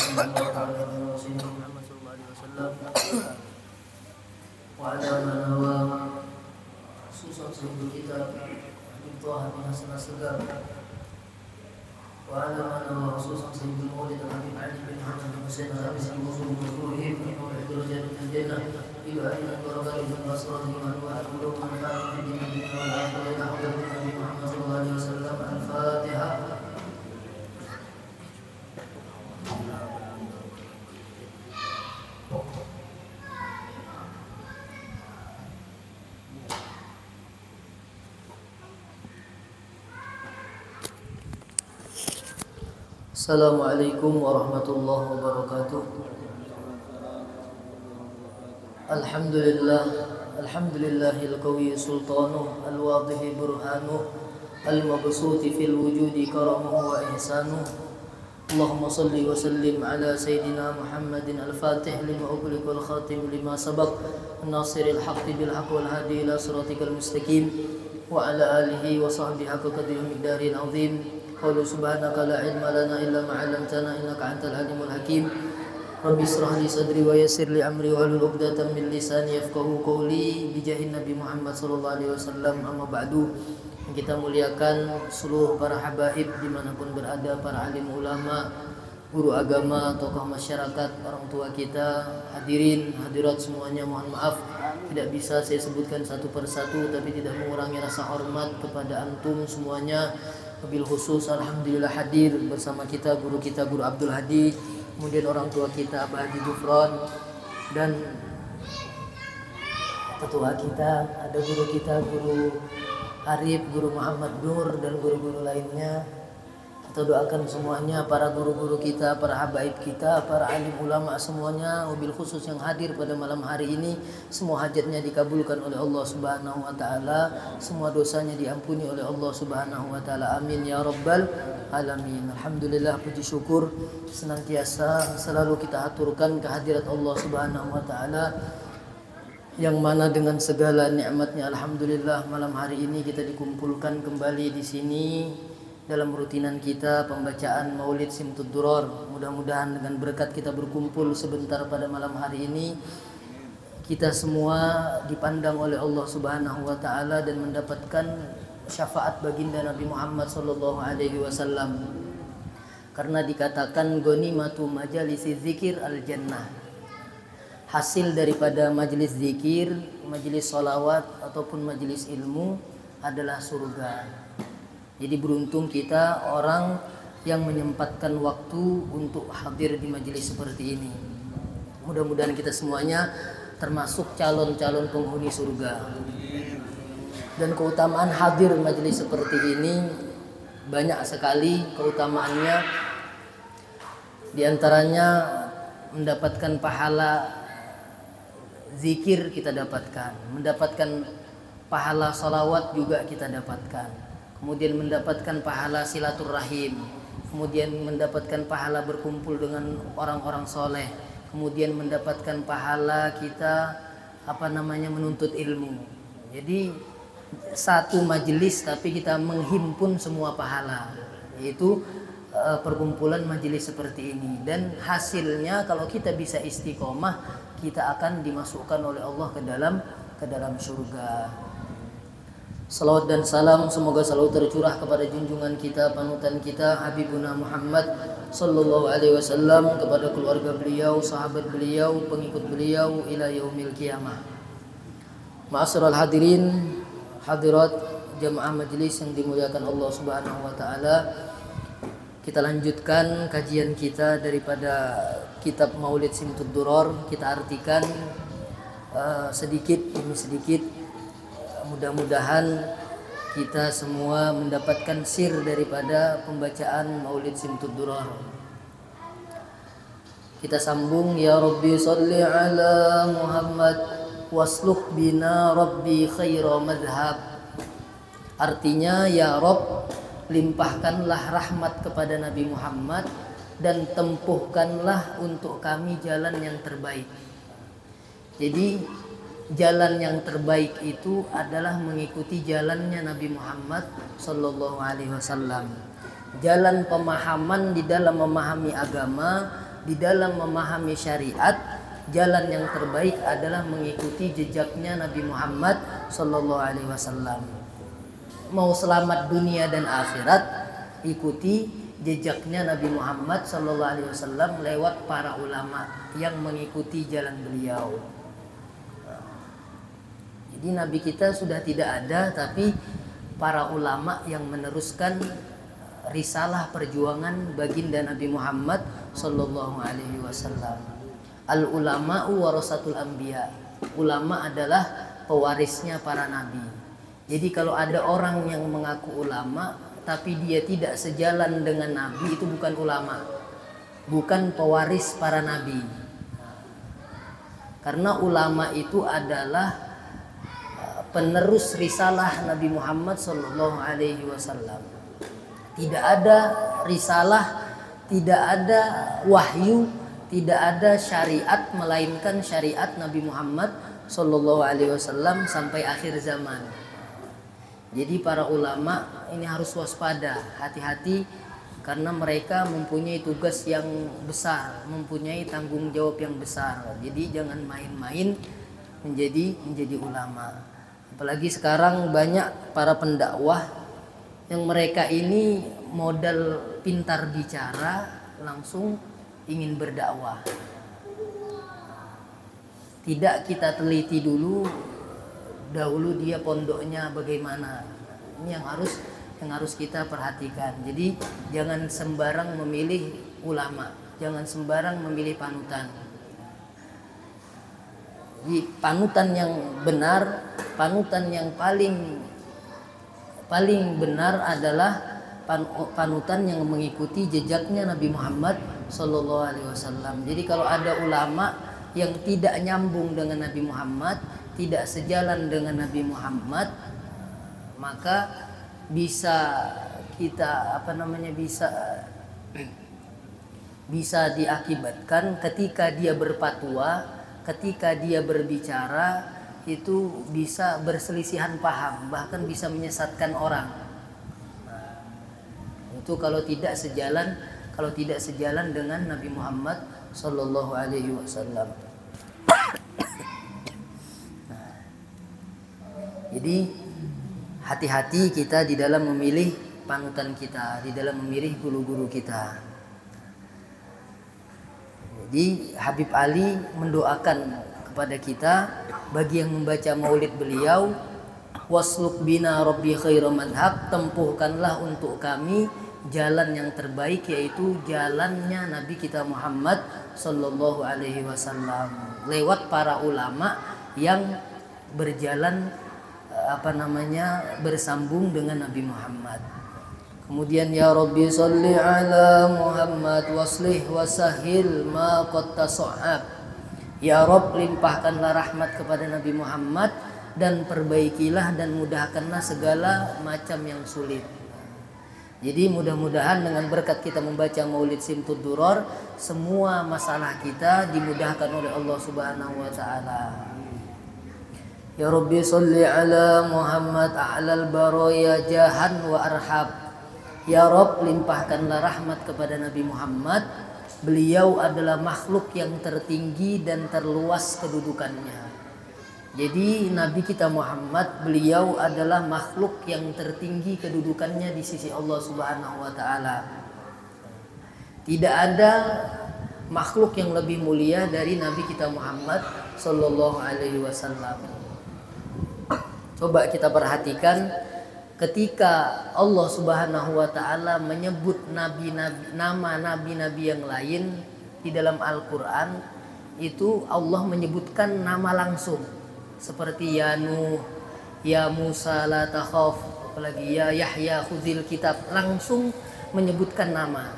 sallallahu alaihi wasallam wa ala man huwa khususan sahibul kitab Abdullah bin Hasan As-Sagar wa ala man huwa khususan sahibul maulid Habib Ali bin Hamad bin Husain al-Habis al-Musul al-Ruhi bin Mawlid al-Rajal bin Jannah ila ayna barakatuh bin Nasrani wa al-Ulum al-Fa'id bin Nabi wa al-Akhir bin Nabi Muhammad sallallahu alaihi wasallam al-Fatihah. Assalamualaikum warahmatullahi wabarakatuh. Alhamdulillahil qawi sultanuh al-wadhihi burhanuh al-mabsuti fil wujudi karamuhu wa ihsanuh. Allahumma salli wa sallim ala sayyidina Muhammadin al-fatih lima ughliqa wal khatim lima sabaq an-nasiril haqqi bil haqq wal hadi ila siratikal mustaqim wa ala alihi wa sahbihi haqqa qadrihi miqdaril azim. Qul subhanaka la ilma lana illa ma 'allamtana innaka antal alimul hakim. Rabbi israh li sadri wa yassir li amri wa hlul 'uqdatam min lisani yafqahu qawli bi jahin Nabi Muhammad sallallahu alaihi wasallam. Amma ba'du. Kita muliakan seluruh para habaib dimanapun berada, para alim ulama, guru agama, tokoh masyarakat, orang tua kita, hadirin, hadirat semuanya, mohon maaf tidak bisa saya sebutkan satu persatu, tapi tidak mengurangi rasa hormat kepada antum semuanya. Wabil khusus alhamdulillah hadir bersama kita Guru Abdul Hadi, kemudian orang tua kita Abah Haji Gufron, dan ketua kita, ada guru kita Guru Arif, Guru Muhammad Nur, dan guru-guru lainnya. Kita doakan semuanya, para guru-guru kita, para habaib kita, para alim ulama semuanya, wabil khusus yang hadir pada malam hari ini, semua hajatnya dikabulkan oleh Allah Subhanahu wa taala, semua dosanya diampuni oleh Allah Subhanahu wa taala. Amin ya rabbal alamin. Alhamdulillah, puji syukur senantiasa selalu kita aturkan kehadirat Allah Subhanahu wa taala, yang mana dengan segala nikmatnya alhamdulillah malam hari ini kita dikumpulkan kembali di sini dalam rutinan kita pembacaan Maulid Simtud Duror. Mudah-mudahan dengan berkat kita berkumpul sebentar pada malam hari ini, kita semua dipandang oleh Allah Subhanahu wa taala dan mendapatkan syafaat baginda Nabi Muhammad sallallahu alaihi wasallam. Karena dikatakan ghanimatu majalisi zikir al-jannah. Hasil daripada majelis zikir, majelis salawat ataupun majelis ilmu adalah surga. Jadi beruntung kita orang yang menyempatkan waktu untuk hadir di majelis seperti ini. Mudah-mudahan kita semuanya termasuk calon-calon penghuni surga. Dan keutamaan hadir majelis seperti ini banyak sekali keutamaannya. Di antaranya mendapatkan pahala zikir kita dapatkan, mendapatkan pahala salawat juga kita dapatkan. Kemudian mendapatkan pahala silaturahim, kemudian mendapatkan pahala berkumpul dengan orang-orang soleh, kemudian mendapatkan pahala kita menuntut ilmu. Jadi satu majelis tapi kita menghimpun semua pahala, yaitu perkumpulan majelis seperti ini. Dan hasilnya kalau kita bisa istiqomah, kita akan dimasukkan oleh Allah ke dalam surga. Salawat dan salam semoga selalu tercurah kepada junjungan kita, panutan kita, Habibuna Muhammad sallallahu alaihi wasallam, kepada keluarga beliau, sahabat beliau, pengikut beliau ila yaumil qiyamah. Ma'asyiral hadirin, hadirat jamaah majelis yang dimuliakan Allah Subhanahu wa taala. Kita lanjutkan kajian kita daripada kitab Maulid Simtud Duror. Kita artikan sedikit demi sedikit. Mudah-mudahan kita semua mendapatkan sir daripada pembacaan Maulid Simtud Duror. Kita sambung, ya Rabbi salli ala Muhammad wasluk bina Rabbi khaira madhab. Artinya, ya Rabb, limpahkanlah rahmat kepada Nabi Muhammad dan tempuhkanlah untuk kami jalan yang terbaik. Jadi jalan yang terbaik itu adalah mengikuti jalannya Nabi Muhammad sallallahu alaihi wasallam. Jalan pemahaman di dalam memahami agama di dalam memahami syariat, jalan yang terbaik adalah mengikuti jejaknya Nabi Muhammad sallallahu alaihi wasallam. Mau selamat dunia dan akhirat, ikuti jejaknya Nabi Muhammad sallallahu alaihi wasallam lewat para ulama yang mengikuti jalan beliau. Jadi Nabi kita sudah tidak ada, tapi para ulama yang meneruskan risalah perjuangan baginda Nabi Muhammad sallallahu alaihi wasallam. Al ulama'u warasatul anbiya. Ulama adalah pewarisnya para nabi. Jadi kalau ada orang yang mengaku ulama tapi dia tidak sejalan dengan nabi, itu bukan ulama, bukan pewaris para nabi. Karena ulama itu adalah penerus risalah Nabi Muhammad sallallahu alaihi wasallam. Tidak ada risalah, tidak ada wahyu, tidak ada syariat melainkan syariat Nabi Muhammad sallallahu alaihi wasallam sampai akhir zaman. Jadi para ulama ini harus waspada, hati-hati, karena mereka mempunyai tugas yang besar, mempunyai tanggung jawab yang besar. Jadi jangan main-main menjadi ulama. Apalagi sekarang banyak para pendakwah yang mereka ini modal pintar bicara langsung ingin berdakwah. Tidak kita teliti dahulu dia pondoknya bagaimana. Ini yang harus kita perhatikan. Jadi jangan sembarang memilih ulama, jangan sembarang memilih panutan. Jadi panutan yang benar, panutan yang paling benar adalah panutan yang mengikuti jejaknya Nabi Muhammad sallallahu alaihi wasallam. Jadi kalau ada ulama yang tidak nyambung dengan Nabi Muhammad, tidak sejalan dengan Nabi Muhammad, maka bisa kita bisa diakibatkan ketika dia berfatwa, ketika dia berbicara itu bisa berselisihan paham, bahkan bisa menyesatkan orang. Itu kalau tidak sejalan dengan Nabi Muhammad sallallahu alaihi wasallam. Jadi hati-hati kita di dalam memilih panutan kita, di dalam memilih guru-guru kita. Jadi Habib Ali mendoakan kepada kita bagi yang membaca maulid beliau, wasluk bina rabbi khairal manhaq, tempuhkanlah untuk kami jalan yang terbaik, yaitu jalannya Nabi kita Muhammad sallallahu alaihi wasallam, lewat para ulama yang berjalan bersambung dengan Nabi Muhammad. Kemudian ya Rabbi sholli ala Muhammad waslih wasahil ma qad tasa'ab. Ya Rabb, limpahkanlah rahmat kepada Nabi Muhammad dan perbaikilah dan mudahkanlah segala macam yang sulit. Jadi mudah-mudahan dengan berkat kita membaca Maulid Simtud Duror, semua masalah kita dimudahkan oleh Allah Subhanahu wa taala. Ya Rabbi sholli ala Muhammad a'lal baraya jahan wa arhab. Ya Rabb, limpahkanlah rahmat kepada Nabi Muhammad. Beliau adalah makhluk yang tertinggi dan terluas kedudukannya. Jadi Nabi kita Muhammad, beliau adalah makhluk yang tertinggi kedudukannya di sisi Allah Subhanahu wa taala. Tidak ada makhluk yang lebih mulia dari Nabi kita Muhammad sallallahu alaihi wasallam. Coba kita perhatikan ketika Allah Subhanahu wa taala menyebut nama nabi-nabi yang lain di dalam Al-Qur'an, itu Allah menyebutkan nama langsung. Seperti ya Nuh, ya Musa la takhaf, apalagi ya Yahya khudil kitab, langsung menyebutkan nama.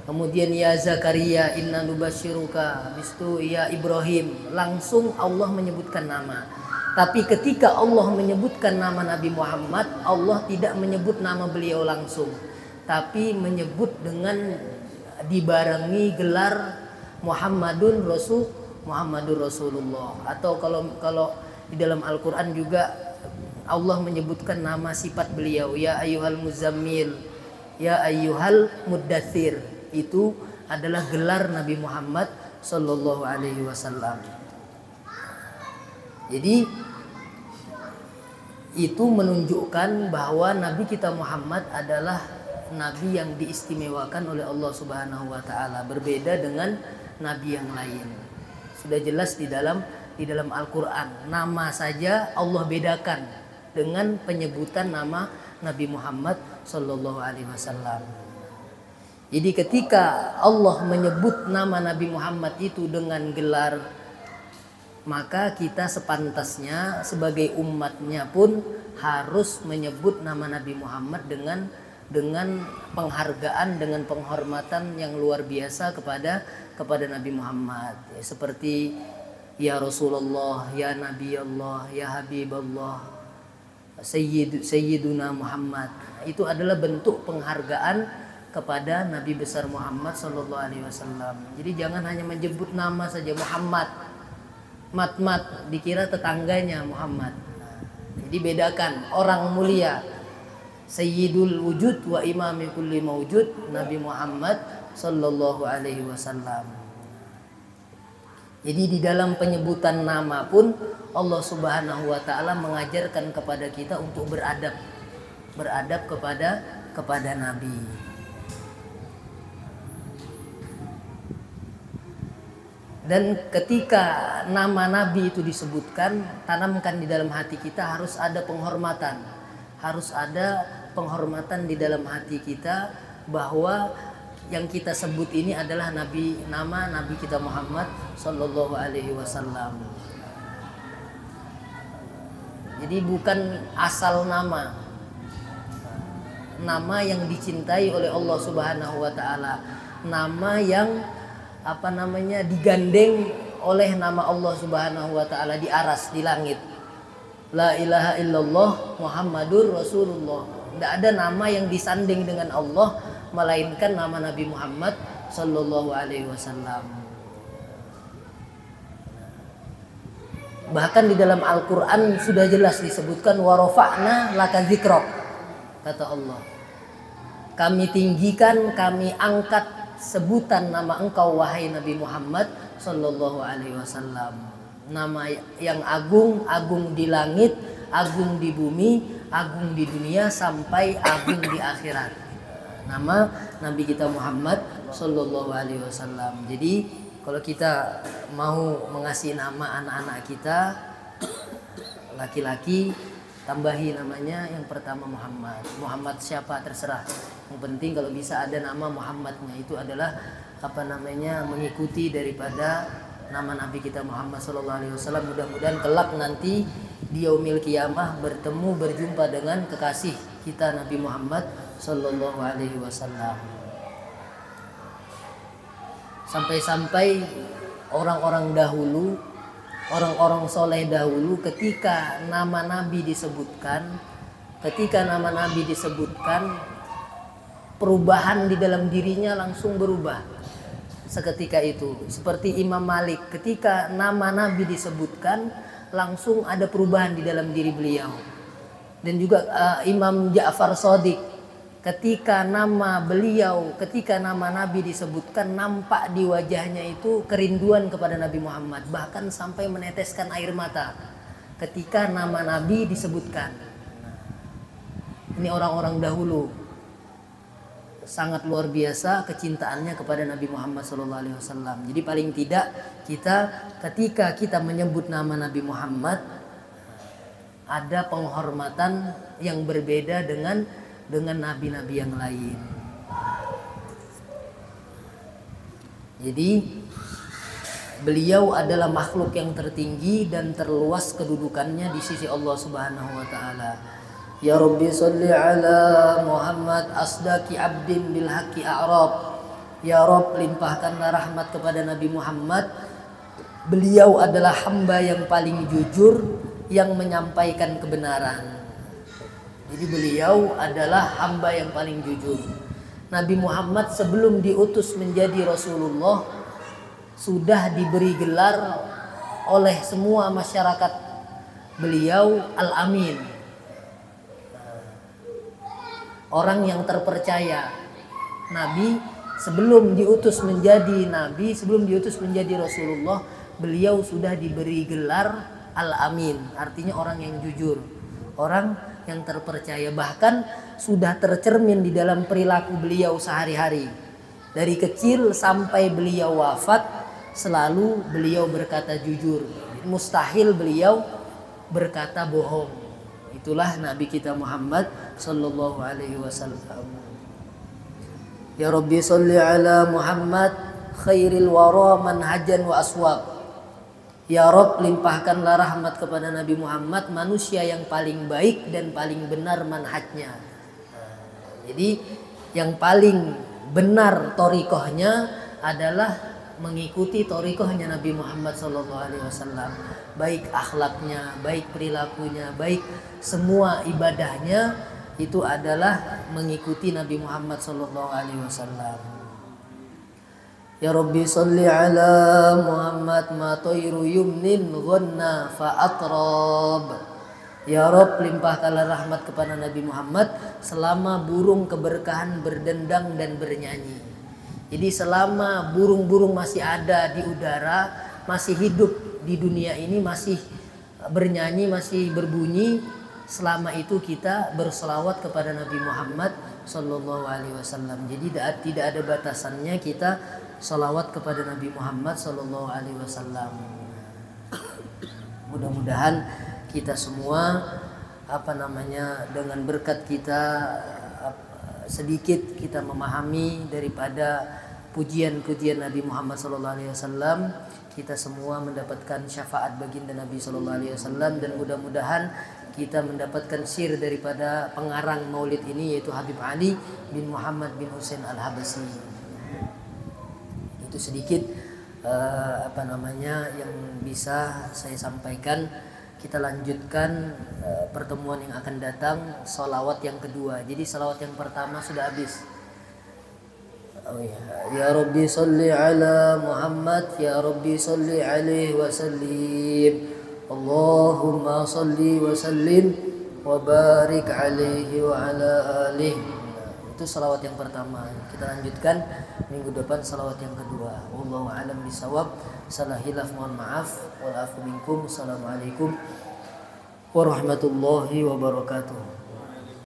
Kemudian ya Zakaria inna nubasyiruka, habis itu ya Ibrahim, langsung Allah menyebutkan nama. Tapi ketika Allah menyebutkan nama Nabi Muhammad, Allah tidak menyebut nama beliau langsung, tapi menyebut dengan dibarengi gelar Muhammadur Rasulullah. Atau kalau di dalam Al-Quran juga Allah menyebutkan nama sifat beliau, ya ayyuhal muzammil, ya ayyuhal muddathir. Itu adalah gelar Nabi Muhammad Sallallahu Alaihi Wasallam. Jadi itu menunjukkan bahwa Nabi kita Muhammad adalah Nabi yang diistimewakan oleh Allah Subhanahu Wa Taala, berbeda dengan Nabi yang lain. Sudah jelas di dalam Al-Quran, nama saja Allah bedakan dengan penyebutan nama Nabi Muhammad Sallallahu Alaihi Wasallam. Jadi ketika Allah menyebut nama Nabi Muhammad itu dengan gelar, maka kita sepantasnya sebagai umatnya pun harus menyebut nama Nabi Muhammad dengan penghargaan, dengan penghormatan yang luar biasa kepada Nabi Muhammad. Seperti ya Rasulullah, ya Nabi Allah, ya Habib Allah, Sayyiduna Muhammad. Itu adalah bentuk penghargaan kepada Nabi besar Muhammad Sallallahu Alaihi Wasallam. Jadi jangan hanya menyebut nama saja Muhammad. Mat dikira tetangganya Muhammad. Jadi bedakan orang mulia, Sayyidul wujud wa imami kulli mawjud, Nabi Muhammad Sallallahu Alaihi Wasallam. Jadi di dalam penyebutan nama pun Allah Subhanahu Wa Taala mengajarkan kepada kita untuk beradab kepada Nabi. Dan ketika nama Nabi itu disebutkan, tanamkan di dalam hati kita harus ada penghormatan. Harus ada penghormatan di dalam hati kita bahwa yang kita sebut ini adalah nama Nabi kita Muhammad Sallallahu Alaihi Wasallam. Jadi bukan asal nama yang dicintai oleh Allah Subhanahu Wa Taala, nama yang digandeng oleh nama Allah Subhanahu Wa Taala di aras, di langit. La ilaha illallah Muhammadur Rasulullah. Tidak ada nama yang disanding dengan Allah melainkan nama Nabi Muhammad Sallallahu Alaihi Wasallam. Bahkan di dalam Al-Quran sudah jelas disebutkan wa rafa'na laka dzikrak, kata Allah. Kami tinggikan, kami angkat sebutan nama engkau wahai Nabi Muhammad Sallallahu Alaihi Wasallam. Nama yang agung di langit, agung di bumi, agung di dunia, sampai agung di akhirat. Nama Nabi kita Muhammad Sallallahu Alaihi Wasallam. Jadi kalau kita mau mengasih nama anak-anak kita, laki-laki, tambahi namanya yang pertama Muhammad. Muhammad siapa terserah. Yang penting kalau bisa ada nama Muhammadnya, itu adalah mengikuti daripada nama Nabi kita Muhammad Sallallahu Alaihi Wasallam. Mudah-mudahan kelak nanti di yaumil qiyamah berjumpa dengan kekasih kita Nabi Muhammad Sallallahu Alaihi Wasallam. Sampai-sampai orang-orang dahulu, orang-orang soleh dahulu, ketika nama Nabi disebutkan, perubahan di dalam dirinya langsung berubah seketika itu. Seperti Imam Malik, ketika nama Nabi disebutkan langsung ada perubahan di dalam diri beliau. Dan juga Imam Ja'far Shadiq, ketika nama Nabi disebutkan, nampak di wajahnya itu kerinduan kepada Nabi Muhammad, bahkan sampai meneteskan air mata ketika nama Nabi disebutkan. Ini orang-orang dahulu sangat luar biasa kecintaannya kepada Nabi Muhammad SAW. Jadi paling tidak ketika kita menyebut nama Nabi Muhammad, ada penghormatan yang berbeda dengan nabi-nabi yang lain. Jadi beliau adalah makhluk yang tertinggi dan terluas kedudukannya di sisi Allah Subhanahu Wa Taala. Ya Rabbi salli ala Muhammad asdaqi abdin bil haqqi a'rab. Ya Rabb, limpahkanlah rahmat kepada Nabi Muhammad. Beliau adalah hamba yang paling jujur yang menyampaikan kebenaran. Jadi beliau adalah hamba yang paling jujur. Nabi Muhammad sebelum diutus menjadi Rasulullah sudah diberi gelar oleh semua masyarakat beliau Al-Amin, orang yang terpercaya. Nabi sebelum diutus menjadi nabi, sebelum diutus menjadi Rasulullah, beliau sudah diberi gelar Al-Amin, artinya orang yang jujur, orang yang terpercaya. Bahkan sudah tercermin di dalam perilaku beliau sehari-hari. Dari kecil sampai beliau wafat, selalu beliau berkata jujur. Mustahil beliau berkata bohong. Itulah Nabi kita Muhammad sallallahu alaihi wasallam. Ya Rabbi sholli ala Muhammad khairil wara manhajan wa aswab. Ya Rabb, limpahkanlah rahmat kepada Nabi Muhammad, manusia yang paling baik dan paling benar manhajnya. Jadi yang paling benar torikohnya adalah mengikuti torikohnya Nabi Muhammad SAW. Baik akhlaknya, baik perilakunya, baik semua ibadahnya itu adalah mengikuti Nabi Muhammad SAW. Ya Rabbi salli ala Muhammad ma tayru yumnin ghanna fa atrab. Ya Rabb, limpahkanlah rahmat kepada Nabi Muhammad selama burung keberkahan berdendang dan bernyanyi. Jadi selama burung-burung masih ada di udara, masih hidup di dunia ini, masih bernyanyi, masih berbunyi, selama itu kita berselawat kepada Nabi Muhammad sallallahu alaihi wasallam. Jadi tidak ada batasannya kita salawat kepada Nabi Muhammad sallallahu alaihi wasallam. Mudah-mudahan kita semua dengan berkat kita sedikit kita memahami daripada pujian-pujian Nabi Muhammad sallallahu alaihi wasallam, kita semua mendapatkan syafaat baginda Nabi sallallahu alaihi wasallam, dan mudah-mudahan kita mendapatkan sir daripada pengarang maulid ini, yaitu Habib Ali bin Muhammad bin Husain Al-Habasyi. Itu sedikit yang bisa saya sampaikan. Kita lanjutkan pertemuan yang akan datang, sholawat yang kedua. Jadi sholawat yang pertama sudah habis. Ya Rabbi salli ala Muhammad, Ya Rabbi salli alaihi wa sallim, Allahumma salli wa sallim wa barik alaihi wa ala alihi. Itu salawat yang pertama. Kita lanjutkan minggu depan salawat yang kedua. Wallahu a'lam bishawab. Salah hilaf mohon maaf. Wal afu minkum. Assalamualaikum warahmatullahi wabarakatuh.